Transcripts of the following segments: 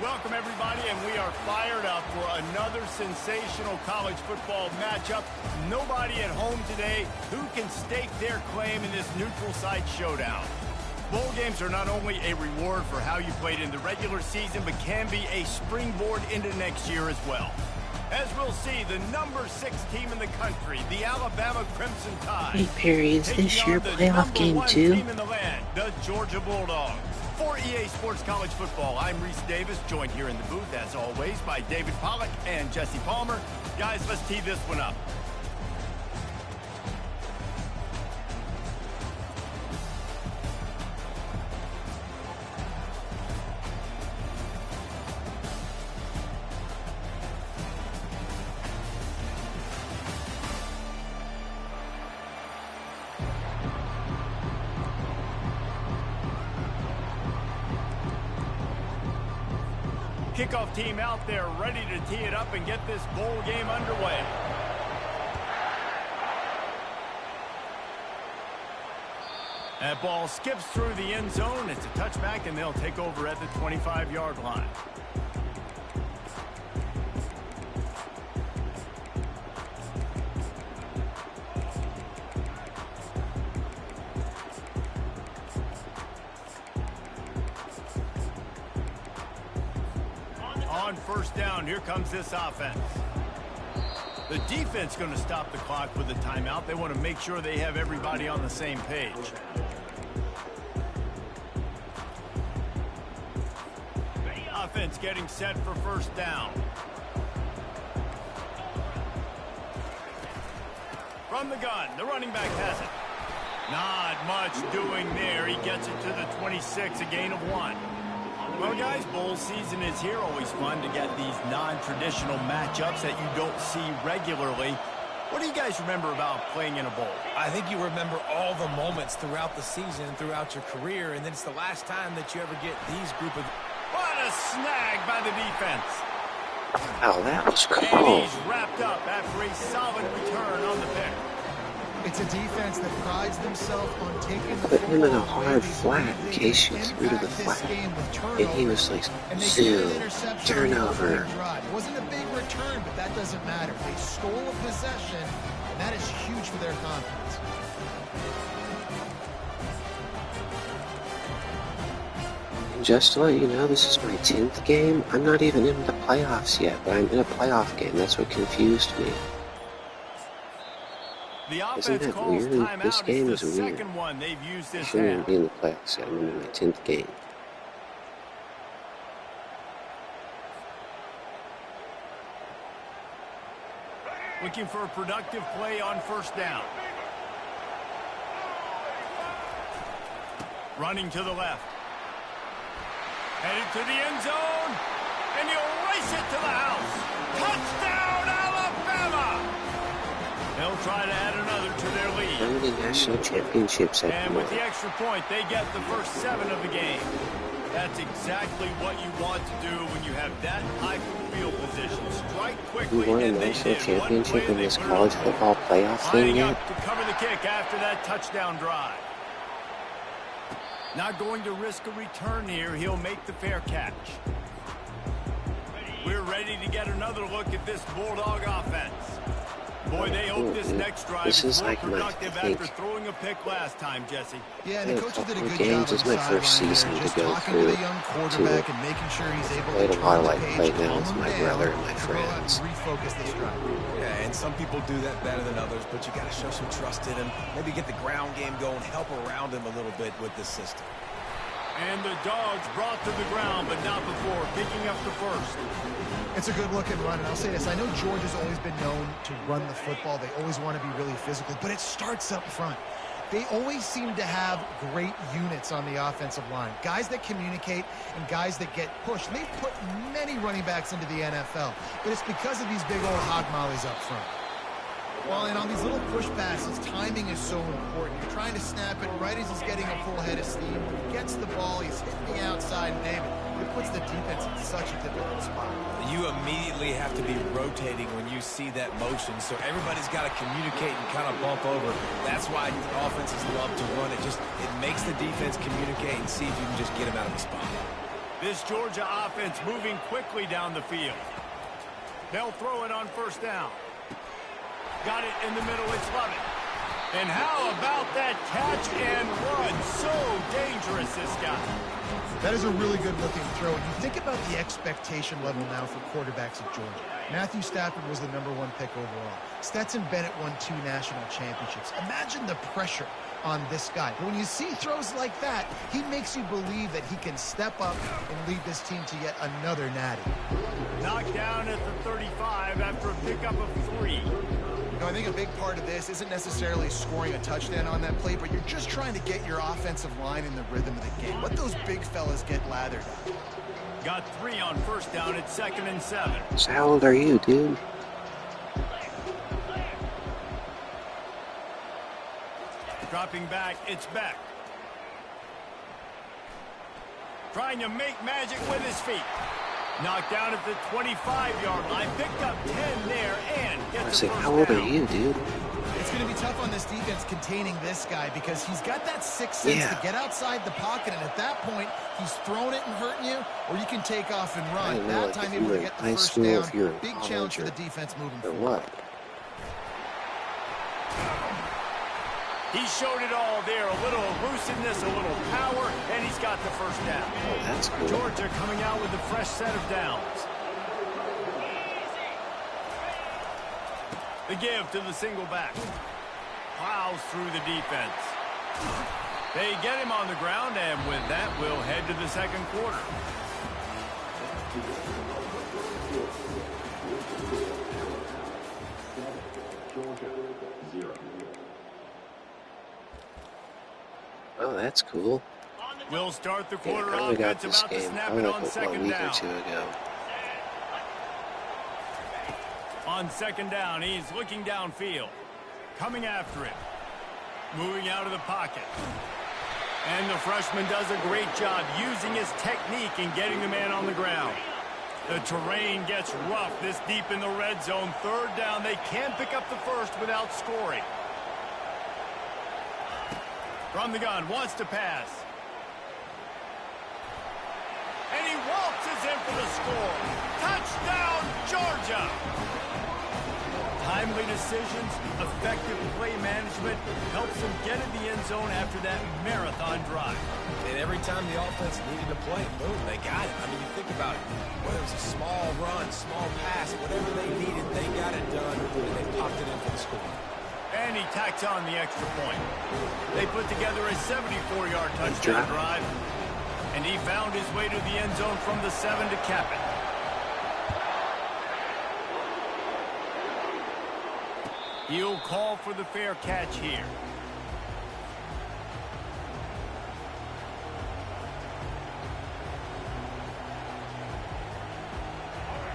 Welcome, everybody, and we are fired up for another sensational college football matchup. Nobody at home today who can stake their claim in this neutral site showdown. Bowl games are not only a reward for how you played in the regular season, but can be a springboard into next year as well. As we'll see, the number 6 team in the country, the Alabama Crimson Tide. Hey, Perry, is this your playoff game too? Team in the land, the Georgia Bulldogs. For EA Sports College Football, I'm Reese Davis, joined here in the booth, as always, by David Pollack and Jesse Palmer. Guys, let's tee this one up. Kickoff team out there ready to tee it up and get this bowl game underway. That ball skips through the end zone. It's a touchback, and they'll take over at the 25-yard line. On first down, here comes this offense. The defense going to stop the clock with a timeout. They want to make sure they have everybody on the same page. The offense getting set for first down. From the gun, the running back has it. Not much doing there. He gets it to the 26, a gain of 1. Well, guys, bowl season is here. Always fun to get these non-traditional matchups that you don't see regularly. What do you guys remember about playing in a bowl? I think you remember all the moments throughout the season, throughout your career, and then it's the last time that you ever get these group of... What a snag by the defense. Oh, that was And cool. he's wrapped up after a solid return on the pick. It's a defense that prides themselves on taking the Put him in a football away hard before flat they in case you lead. threw to the Impact this flat. game with And he was like, and they get zoom, an interception on the turnover. opening drive. It wasn't a big return, but that doesn't matter. They stole a possession, and that is huge for their confidence. And just to let you know, this is my 10th game. I'm not even in the playoffs yet, but I'm in a playoff game. That's what confused me. The Isn't offense that calls weird? timeout. This game It's the is weird. second one they've used I this shouldn't even half. be in the playoffs yet. I'm in my 10th game. Looking for a productive play on first down. Running to the left. Headed to the end zone. And he'll race it to the house. Touchdown, Alabama! They'll try to add another to their How lead. many national championships have And you with won? the extra point, they get the first 7 of the game. That's exactly what you want to do when you have that type of field position. Strike You quickly, won a and they national did. One championship play, in they this put it college on. football playoff thing Lining up yet? to cover the kick after that touchdown drive. Not going to risk a return here. He'll make the fair catch. We're ready to get another look at this Bulldog offense. Boy, they hope this next drive This is is more like my, productive I think, after throwing a pick last time, Jesse. Yeah, and the coaches did a couple good games. job It's on the my first sideline season there, to just go talking to the through, young quarterback and making sure he's able played to a lot turn of the like page, play now calm with him my down, brother and my and go out and friends. refocus this drive. Yeah, and some people do that better than others, but you got to show some trust in him. Maybe get the ground game going, help around him a little bit with this system. And the Dogs brought to the ground, but not before picking up the first. It's a good-looking run, and I'll say this. I know Georgia's always been known to run the football. They always want to be really physical, but it starts up front. They always seem to have great units on the offensive line. Guys that communicate and guys that get pushed. And they've put many running backs into the NFL, but it's because of these big old hog mollies up front. Well, and on these little push passes, timing is so important. You're trying to snap it right as he's getting a full head of steam. When he gets the ball, he's hitting the outside, and David, it puts the defense in such a difficult spot. You immediately have to be rotating when you see that motion, so everybody's got to communicate and kind of bump over. That's why offenses love to run it. It makes the defense communicate and see if you can just get him out of the spot. This Georgia offense moving quickly down the field. They'll throw it on first down. Got it in the middle. It's Lovett. And how about that catch and run? So dangerous, this guy. That is a really good-looking throw. And you think about the expectation level now for quarterbacks at Georgia. Matthew Stafford was the #1 pick overall. Stetson Bennett won 2 national championships. Imagine the pressure on this guy. But when you see throws like that, he makes you believe that he can step up and lead this team to yet another natty. Knocked down at the 35 after a pickup of 3. You know, I think a big part of this isn't necessarily scoring a touchdown on that play, but you're just trying to get your offensive line in the rhythm of the game. Let those big fellas get lathered up. Got 3 on first down at 2nd and 7. So how old are you, dude? Dropping back, it's Beck. Trying to make magic with his feet. Knocked down at the 25-yard line. Picked up 10 there and I gets a say, first how old down. are you, dude? It's going to be tough on this defense containing this guy because he's got that sixth sense to get outside the pocket, and at that point, he's throwing it and hurting you, or you can take off and I run. don't know, That like, time if able you were to in get the high first school, down. if you're in Big college, challenge for or the defense moving or forward. what? He showed it all there. A little elusiveness, a little power, and he's got the first down. Oh, that's cool. Georgia coming out with a fresh set of downs. The give to the single back. Plows through the defense. They get him on the ground, and with that, we'll head to the second quarter. Oh, that's cool. We'll start the Yeah, quarter I only got offense this about to game snap probably it like on a second week or down. 2 ago. On second down, he's looking downfield. Coming after it. Moving out of the pocket. And the freshman does a great job using his technique and getting the man on the ground. The terrain gets rough this deep in the red zone. Third down, they can't pick up the first without scoring. From the gun, wants to pass. And he waltzes in for the score. Touchdown, Georgia! Timely decisions, effective play management helps them get in the end zone after that marathon drive. And every time the offense needed to play, boom, they got it. I mean, you think about it. Whether it was a small run, small pass, whatever they needed, they got it done, and they popped it in for the score. And he tacks on the extra point. They put together a 74-yard touchdown drive. And he found his way to the end zone from the 7 to cap it. He'll call for the fair catch here.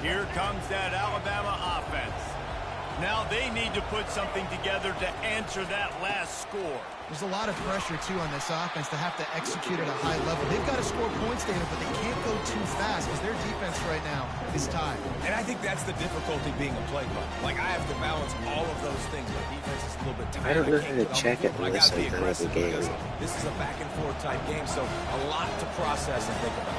Here comes that Alabama offense. Now they need to put something together to answer that last score. There's a lot of pressure, too, on this offense to have to execute at a high level. They've got to score points, David, but they can't go too fast because their defense right now is tied. And I think that's the difficulty being a play caller. Like, I have to balance all of those things. My defense is a little bit tired. I don't know how can't to get on check the it field, but I unless gotta be I'm out of the aggressive game. because this is a back-and-forth type game, so a lot to process and think about.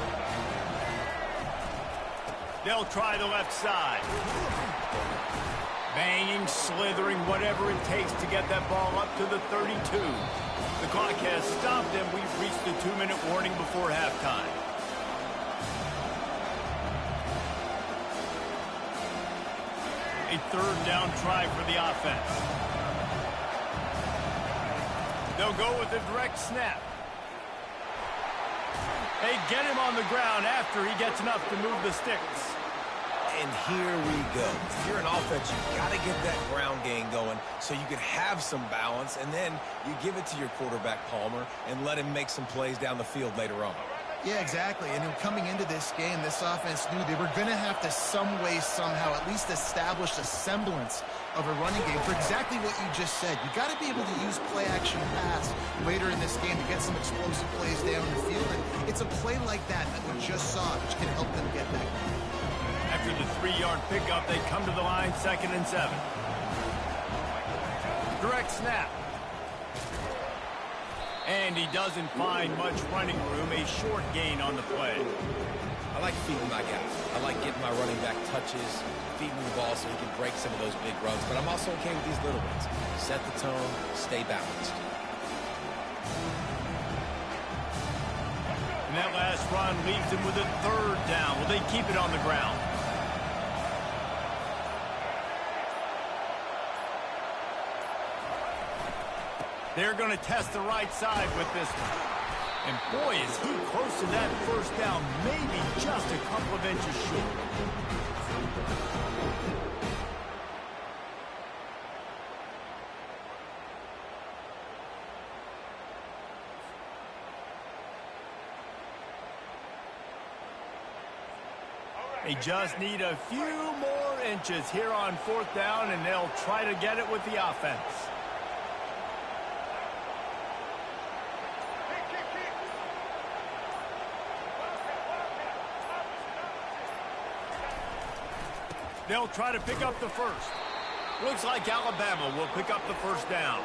They'll try the left side. Banging, slithering, whatever it takes to get that ball up to the 32. The clock has stopped, and we've reached the 2-minute warning before halftime. A third down try for the offense. They'll go with a direct snap. They get him on the ground after he gets enough to move the sticks. And here we go. If you're an offense, you got to get that ground game going so you can have some balance, and then you give it to your quarterback, Palmer, and let him make some plays down the field later on. Yeah, exactly. And coming into this game, this offense knew they were going to have to some way, somehow, at least establish a semblance of a running game for exactly what you just said. You got to be able to use play-action pass later in this game to get some explosive plays down the field. And it's a play like that we just saw, which can help them get that going. After the 3-yard pickup, they come to the line, 2nd and 7. Direct snap. And he doesn't find much running room, a short gain on the play. I like feeding my guy. I like getting my running back touches, feeding the ball so he can break some of those big runs. But I'm also okay with these little ones. Set the tone, stay balanced. And that last run leaves him with a third down. Will they keep it on the ground? They're going to test the right side with this one. And boy, is he close to that first down, maybe just a couple of inches short. They just need a few more inches here on fourth down, and they'll try to get it with the offense. They'll try to pick up the first. Looks like Alabama will pick up the first down.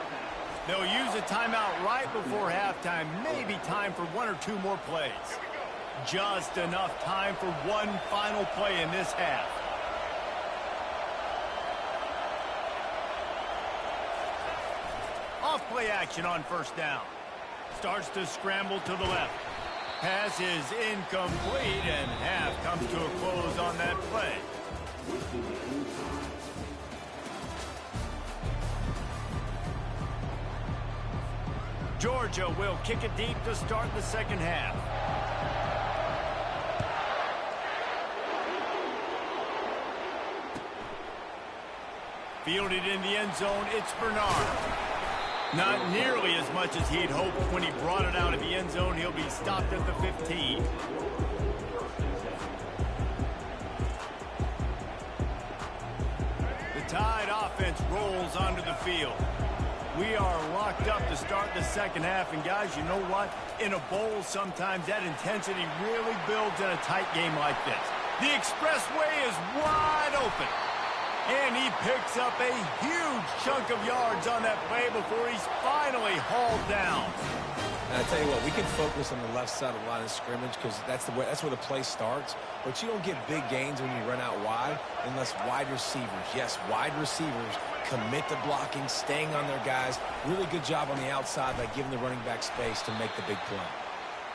They'll use a timeout right before halftime. Maybe time for one or two more plays. Just enough time for one final play in this half. Off play action on first down. Starts to scramble to the left. Pass is incomplete, and half comes to a close on that play. Georgia will kick it deep to start the second half. Fielded in the end zone, it's Bernard. Not nearly as much as he'd hoped when he brought it out of the end zone. He'll be stopped at the 15. Tide offense rolls onto the field. We are locked up to start the second half, and guys, you know what? In a bowl, sometimes that intensity really builds in a tight game like this. The expressway is wide open, and he picks up a huge chunk of yards on that play before he's finally hauled down. And I tell you what, we can focus on the left side of the line of scrimmage because that's where the play starts. But you don't get big gains when you run out wide unless wide receivers, yes, wide receivers, commit to blocking, staying on their guys. Really good job on the outside by giving the running back space to make the big play.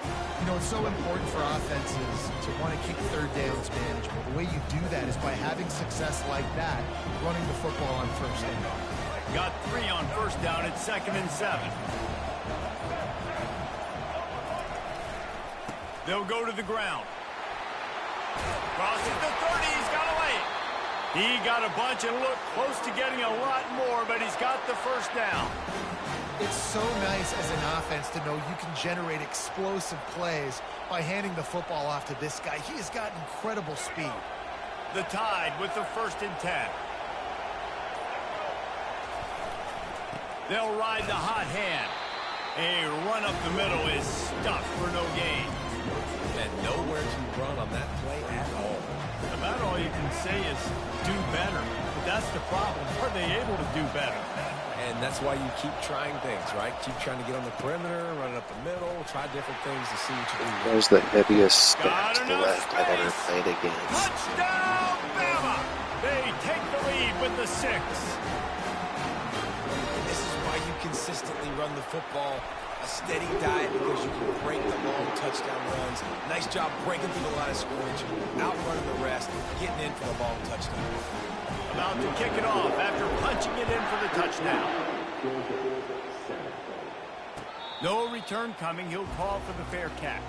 You know, it's so important for offenses to want to keep third downs manageable. The way you do that is by having success like that, running the football on first down. Got 3 on first down at 2nd and 7. They'll go to the ground. Crosses the 30. He's got away. He got a bunch and looked close to getting a lot more, but he's got the first down. It's so nice as an offense to know you can generate explosive plays by handing the football off to this guy. He has got incredible speed. The Tide with the 1st and 10. They'll ride the hot hand. A run up the middle is stuffed for no gain. And nowhere to run on that play at all. About all you can say is do better. But that's the problem. Are they able to do better? And that's why you keep trying things, right? Keep trying to get on the perimeter, run up the middle, try different things to see what you can do. That was the heaviest step to the left I've ever played against. Touchdown, Bama! They take the lead with the 6. This is why you consistently run the football. A steady diet because you can break the long touchdown runs. Nice job breaking through the line of scrimmage, outrunning the rest, getting in for the long touchdown. About to kick it off after punching it in for the touchdown. No return coming. He'll call for the fair catch.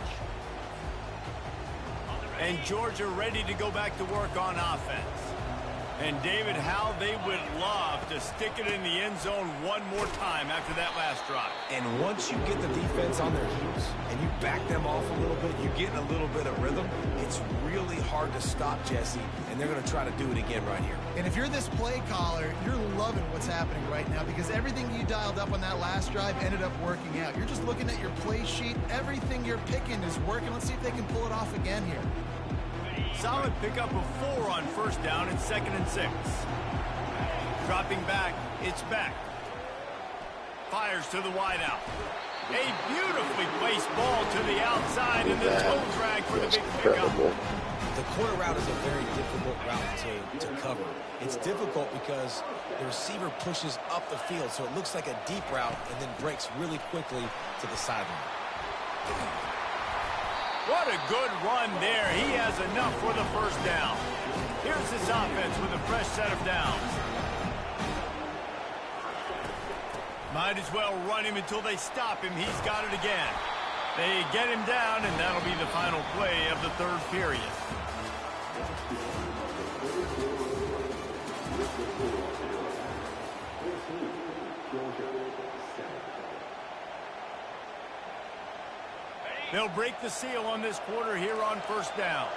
And Georgia ready to go back to work on offense. And David, how they would love to stick it in the end zone one more time after that last drive. And once you get the defense on their heels and you back them off a little bit, you get in a little bit of rhythm, it's really hard to stop, Jesse, and they're going to try to do it again right here. And if you're this play caller, you're loving what's happening right now because everything you dialed up on that last drive ended up working out. You're just looking at your play sheet. Everything you're picking is working. Let's see if they can pull it off again here. Solid pickup of 4 on first down and 2nd and 6. Dropping back, it's back. Fires to the wideout. A beautifully placed ball to the outside, and the toe drag for the big pickup. The corner route is a very difficult route to cover. It's difficult because the receiver pushes up the field, so it looks like a deep route and then breaks really quickly to the sideline. What a good run there. He has enough for the first down. Here's his offense with a fresh set of downs. Might as well run him until they stop him. He's got it again. They get him down, and that'll be the final play of the third period. They'll break the seal on this quarter here on first down.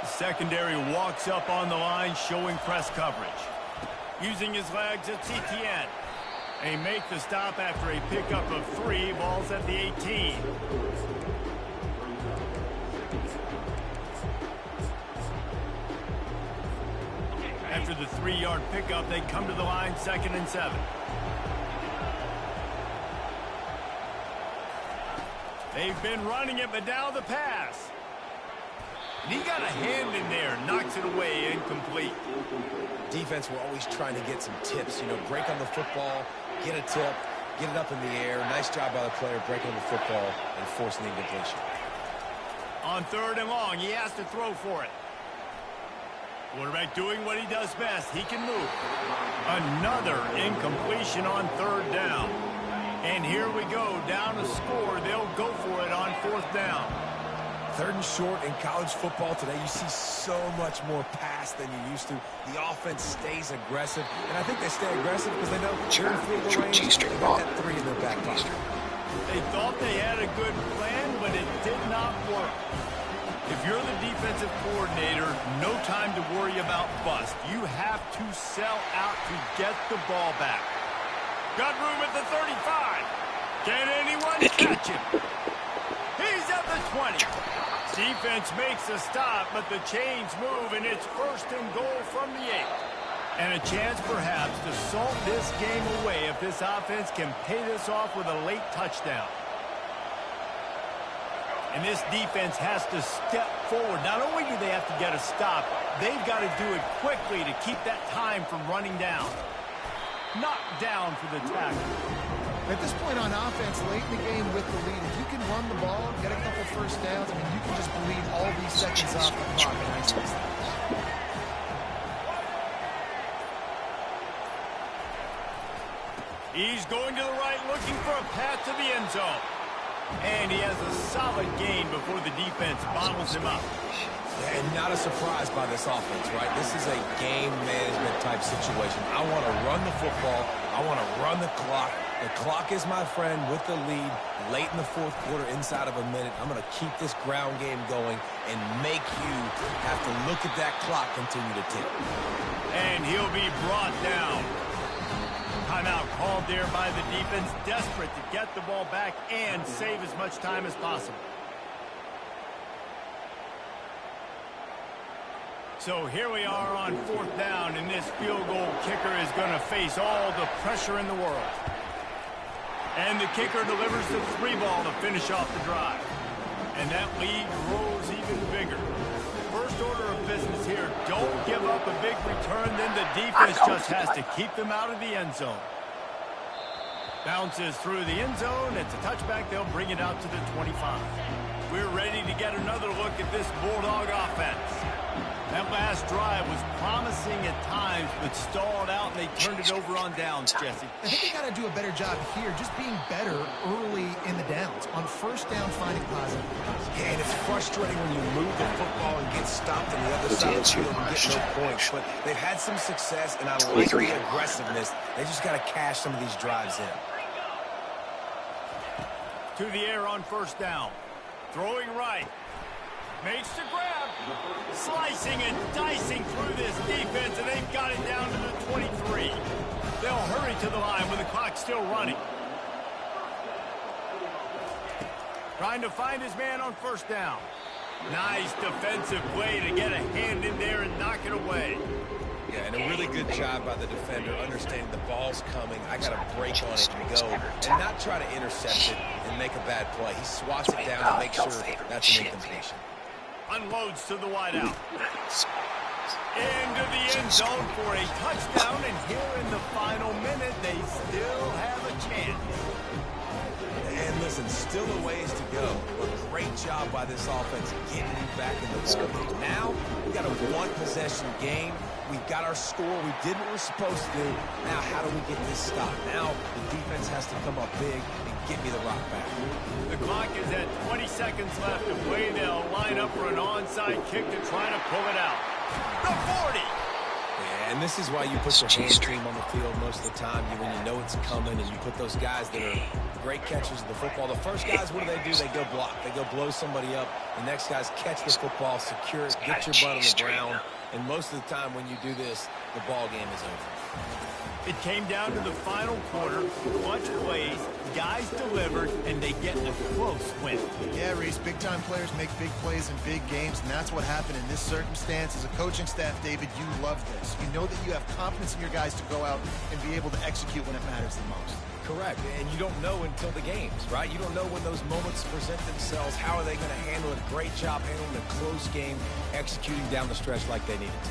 The secondary walks up on the line, showing press coverage. Using his legs, it's Etienne. They make the stop after a pickup of 3. Ball's at the 18. After the 3-yard pickup, they come to the line, 2nd and 7. They've been running it, but now the pass. And he got a hand in there, knocks it away, incomplete. Defense were always trying to get some tips, break on the football, get a tip, get it up in the air. Nice job by the player breaking the football and forcing the incompletion. On 3rd and long, he has to throw for it. Quarterback doing what he does best. He can move. Another incompletion on 3rd down. And here we go, down a score. They'll go for it on 4th down. 3rd and short in college football today. You see so much more pass than you used to. The offense stays aggressive, and I think they stay aggressive because they know they're in field goal range. They got that 3 in their back pocket. They thought they had a good plan, but it did not work. If you're the defensive coordinator, no time to worry about bust. You have to sell out to get the ball back. Got room at the 35. Can anyone catch him? He's at the 20. Defense makes a stop, but the chains move, and it's 1st and goal from the 8. And a chance perhaps to salt this game away if this offense can pay this off with a late touchdown. And this defense has to step forward. Not only do they have to get a stop, they've got to do it quickly to keep that time from running down. Knocked down for the tackle. At this point on offense, late in the game with the lead, if you can run the ball, get a couple first downs, you can just bleed all these seconds off the clock in ice. He's going to the right, looking for a path to the end zone. And he has a solid gain before the defense bottles him up. Yeah, and not a surprise by this offense, right? This is a game management type situation. I want to run the football. I want to run the clock. The clock is my friend with the lead late in the 4th quarter, inside of a minute. I'm going to keep this ground game going and make you have to look at that clock continue to tick. And he'll be brought down. Timeout called there by the defense, desperate to get the ball back and save as much time as possible. So here we are on 4th down, and this field goal kicker is going to face all the pressure in the world. And the kicker delivers the 3 ball to finish off the drive. And that lead grows even bigger. First order of business here, don't give up a big return, then the defense just has to keep them out of the end zone. Bounces through the end zone. It's a touchback. They'll bring it out to the 25. We're ready to get another look at this Bulldog offense. That last drive was promising at times, but stalled out, and they turned it over on downs, Jesse. I think they got to do a better job here, just being better early in the downs. On first down, finding positive. Yeah, and it's frustrating when you move the football and get stopped on the other side of the field and get no points. But they've had some success, and I like the aggressiveness. They just got to cash some of these drives in. To the air on first down. Throwing right. Makes the grab. Slicing and dicing through this defense, and they've got it down to the 23. They'll hurry to the line with the clock still running. Trying to find his man on first down. Nice defensive play to get a hand in there and knock it away. Yeah, and a really good job by the defender understanding the ball's coming. I got to break on it and go and not try to intercept it and make a bad play. He swats it down and makes sure that's an incompletion. Unloads to the wideout. Into the end zone for a touchdown, and here in the final minute, they still have a chance. And listen, still a ways to go. But great job by this offense getting you back in the ball game. Now, we got a one-possession game. We got our score. We did what we're supposed to do. Now, how do we get this stopped? Now, the defense has to come up big and get me the rock back. The clock is at 20 seconds left to play. They'll line up for an onside kick to try to pull it out. The 40. Yeah, and this is why you put the hand team on the field most of the time. When you know it's coming, and you put those guys that are great catchers of the football. The first guys, what do? They go block. They go blow somebody up. The next guys catch the football, secure it, get your butt on the ground. And most of the time when you do this, the ball game is over. It came down to the final quarter. Clutch plays, guys delivered, and they get a close win. Yeah, Reese, big-time players make big plays in big games, and that's what happened in this circumstance. As a coaching staff, David, you love this. You know that you have confidence in your guys to go out and be able to execute when it matters the most. Correct, and you don't know until the games, right? You don't know when those moments present themselves. How are they going to handle it? Great job handling a close game, executing down the stretch like they needed to.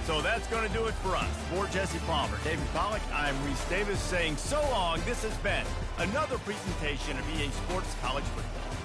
So that's going to do it for us. For Jesse Palmer, David Pollack, I'm Reese Davis saying so long. This has been another presentation of EA Sports College Football.